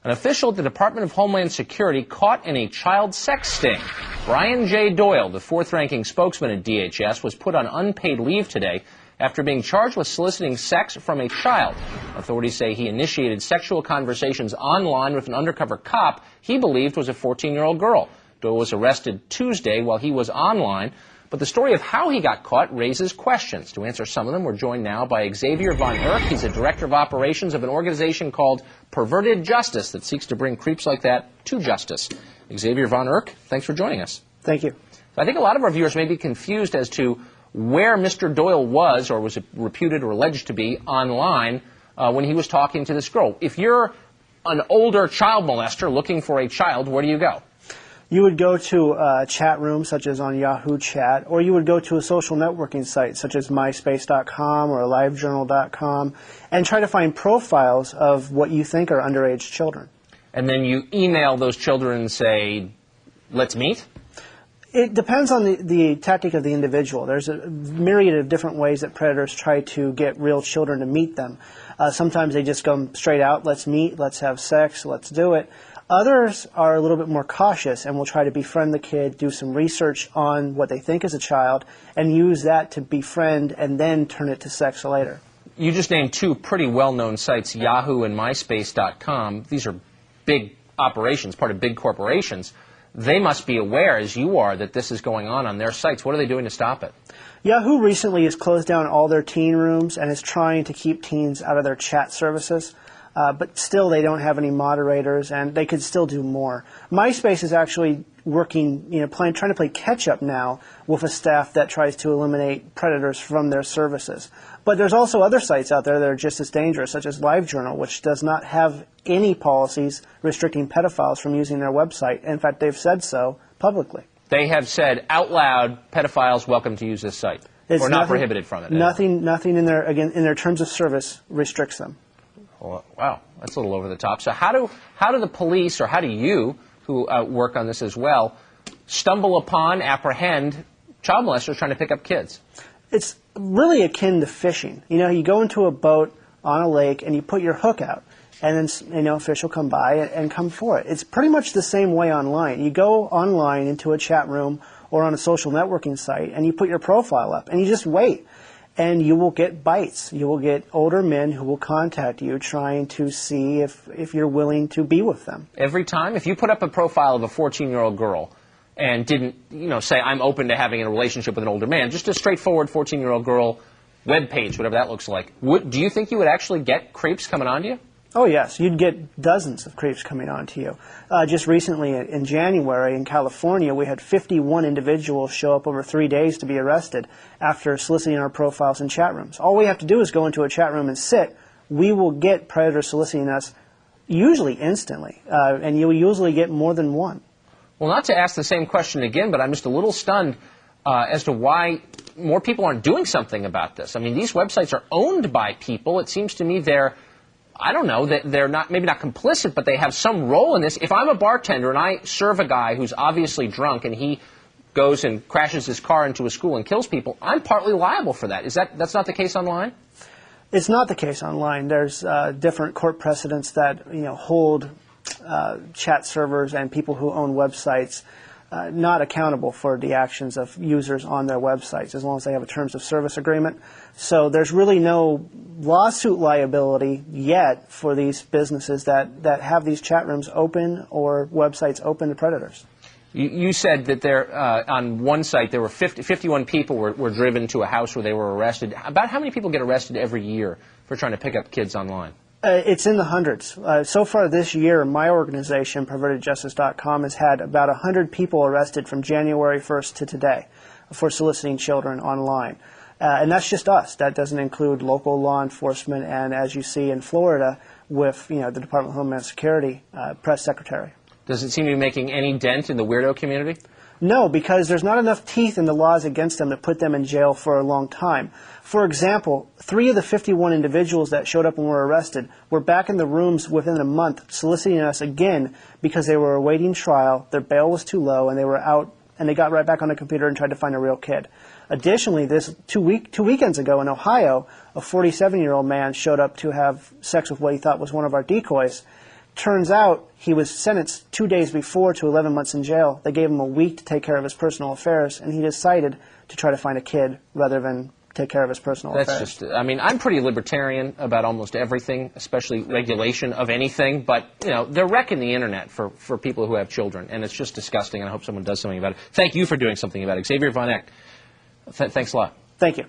An official at the Department of Homeland Security caught in a child sex sting. Brian J. Doyle, the fourth-ranking spokesman at DHS, was put on unpaid leave today after being charged with soliciting sex from a child. Authorities say he initiated sexual conversations online with an undercover cop he believed was a 14-year-old girl. Doyle was arrested Tuesday while he was online, but the story of how he got caught raises questions. To answer some of them, we're joined now by Xavier Von Erck. He's a director of operations of an organization called Perverted Justice that seeks to bring creeps like that to justice. Xavier Von Erck, thanks for joining us. Thank you. I think a lot of our viewers may be confused as to where Mr. Doyle was, or was reputed or alleged to be, online when he was talking to this girl. If you're an older child molester looking for a child, where do you go? You would go to a chat room, such as on Yahoo Chat, or you would go to a social networking site, such as MySpace.com or LiveJournal.com, and try to find profiles of what you think are underage children. And then you email those children and say, let's meet? It depends on the tactic of the individual. There's a myriad of different ways that predators try to get real children to meet them. Sometimes they just go straight out, let's meet, let's have sex, let's do it. Others are a little bit more cautious and will try to befriend the kid, do some research on what they think is a child, and use that to befriend and then turn it to sex later. You just named two pretty well-known sites, Yahoo and MySpace.com. These are big operations, part of big corporations. They must be aware, as you are, that this is going on their sites. What are they doing to stop it? Yahoo recently has closed down all their teen rooms and is trying to keep teens out of their chat services. But still, they don't have any moderators, and they could still do more. MySpace is actually working, trying to play catch-up now with a staff that tries to eliminate predators from their services. But there's also other sites out there that are just as dangerous, such as LiveJournal, which does not have any policies restricting pedophiles from using their website. In fact, they've said so publicly. They have said out loud, pedophiles welcome to use this site, or not prohibited from it. Nothing in their terms of service restricts them. Wow, that's a little over the top. So how do the police, or how do you, who work on this as well, stumble upon, apprehend child molesters trying to pick up kids? It's really akin to fishing. You go into a boat on a lake and you put your hook out, and then fish will come by and come for it. It's pretty much the same way online. You go online into a chat room or on a social networking site and you put your profile up and you just wait. And you will get bites. You will get older men who will contact you trying to see if you're willing to be with them. Every time? If you put up a profile of a 14-year-old girl and didn't, say, I'm open to having a relationship with an older man, just a straightforward 14-year-old girl web page, whatever that looks like, do you think you would actually get creeps coming on to you? Oh, yes. You'd get dozens of creeps coming on to you. Just recently, in January, in California, we had 51 individuals show up over 3 days to be arrested after soliciting our profiles in chat rooms. All we have to do is go into a chat room and sit. We will get predators soliciting us usually instantly, and you'll usually get more than one. Well, not to ask the same question again, but I'm just a little stunned as to why more people aren't doing something about this. I mean, these websites are owned by people. It seems to me I don't know, that they're maybe not complicit, but they have some role in this. If I'm a bartender and I serve a guy who's obviously drunk and he goes and crashes his car into a school and kills people, I'm partly liable for that. That's not the case online? It's not the case online. There's different court precedents that hold chat servers and people who own websites not accountable for the actions of users on their websites, as long as they have a terms of service agreement. So there's really no lawsuit liability yet for these businesses that have these chat rooms open or websites open to predators. You said that on one site there were 51 people were driven to a house where they were arrested. About how many people get arrested every year for trying to pick up kids online? It's in the hundreds. So far this year, my organization, PervertedJustice.com, has had about 100 people arrested from January 1st to today for soliciting children online. And that's just us. That doesn't include local law enforcement and, as you see in Florida, with the Department of Homeland Security press secretary. Does it seem to be making any dent in the weirdo community? No, because there's not enough teeth in the laws against them to put them in jail for a long time. For example, 3 of the 51 individuals that showed up and were arrested were back in the rooms within a month soliciting us again because they were awaiting trial, their bail was too low, and they were out, and they got right back on the computer and tried to find a real kid. Additionally, two weekends ago in Ohio, a 47-year-old man showed up to have sex with what he thought was one of our decoys, Turns out he was sentenced 2 days before to 11 months in jail. They gave him a week to take care of his personal affairs, and he decided to try to find a kid rather than take care of his personal affairs. I mean, I'm pretty libertarian about almost everything, especially regulation of anything, but, you know, they're wrecking the internet for people who have children, and it's just disgusting, and I hope someone does something about it. Thank you for doing something about it. Xavier Von Eck, thanks a lot. Thank you.